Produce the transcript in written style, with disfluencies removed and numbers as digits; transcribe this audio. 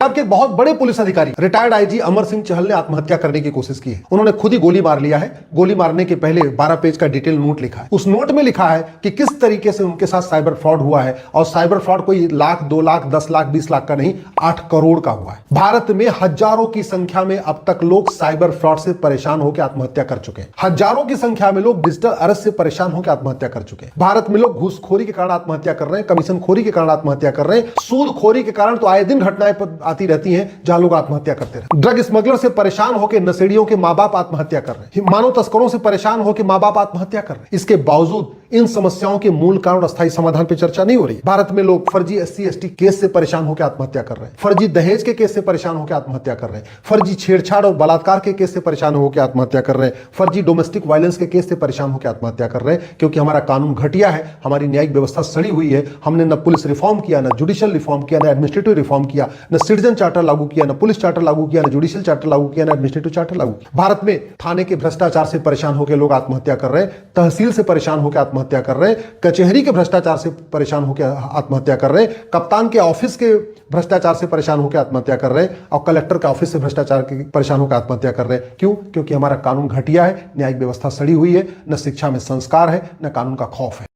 पंजाब के एक बहुत बड़े पुलिस अधिकारी रिटायर्ड आईजी अमर सिंह चहल ने आत्महत्या करने की कोशिश की है। उन्होंने खुद ही गोली मार लिया है। गोली मारने के पहले 12 पेज का डिटेल नोट लिखा है। उस नोट में लिखा है कि किस तरीके से उनके साथ साइबर फ्रॉड हुआ है, और साइबर फ्रॉड कोई लाख, 2 लाख, 10 लाख, 20 लाख का नहीं, 8 करोड़ का हुआ है। भारत में हजारों की संख्या में अब तक लोग साइबर फ्रॉड से परेशान होकर आत्महत्या कर चुके हैं। हजारों की संख्या में लोग डिजिटल अरेस्ट से परेशान होकर आत्महत्या कर चुके हैं। भारत में लोग घूसखोरी के कारण आत्महत्या कर रहे हैं, कमीशन खोरी के कारण आत्महत्या कर रहे हैं, सूदखोरी के कारण तो आए दिन घटनाएं आती रहती हैं जहां लोग आत्महत्या करते रहे। ड्रग स्मगलर से परेशान होकर नशेड़ियों के मां बाप आत्महत्या कर रहे हैं। मानव तस्करों से परेशान होकर मां बाप आत्महत्या कर रहे हैं। इसके बावजूद इन समस्याओं के मूल कारण और स्थायी समाधान पर चर्चा नहीं हो रही। भारत में लोग फर्जी SC/ST केस से परेशान होकर आत्महत्या कर रहे हैं, फर्जी दहेज के केस से परेशान होकर आत्महत्या कर रहे हैं, फर्जी छेड़छाड़ और बलात्कार के केस से परेशान होकर आत्महत्या कर रहे हैं, फर्जी डोमेस्टिक वायलेंस के केस से परेशान होकर आत्महत्या कर रहे हैं। क्योंकि हमारा कानून घटिया है, हमारी न्यायिक व्यवस्था सड़ी हुई है। हमने न पुलिस रिफॉर्म किया, न जुडिशियल रिफॉर्म किया, न एडमिनिस्ट्रेटिव रिफॉर्म किया, न सिटीजन चार्टर लागू किया, न पुलिस चार्टर लागू किया, न जुडिशियल चार्टर लागू किया, न एडमिनिस्ट्रेटिव चार्टर लागू किया। भारत में थाने के भ्रष्टाचार से परेशान होकर लोग आत्महत्या कर रहे हैं, तहसील से परेशान होकर आत्महत्या कर रहे हैं, कचहरी के भ्रष्टाचार से परेशान होकर आत्महत्या कर रहे हैं, कप्तान के ऑफिस के भ्रष्टाचार से परेशान होकर आत्महत्या कर रहे हैं, और कलेक्टर के ऑफिस से भ्रष्टाचार के परेशान होकर आत्महत्या कर रहे हैं। क्यों? क्योंकि हमारा कानून घटिया है, न्यायिक व्यवस्था सड़ी हुई है, न शिक्षा में संस्कार है, न कानून का खौफ है।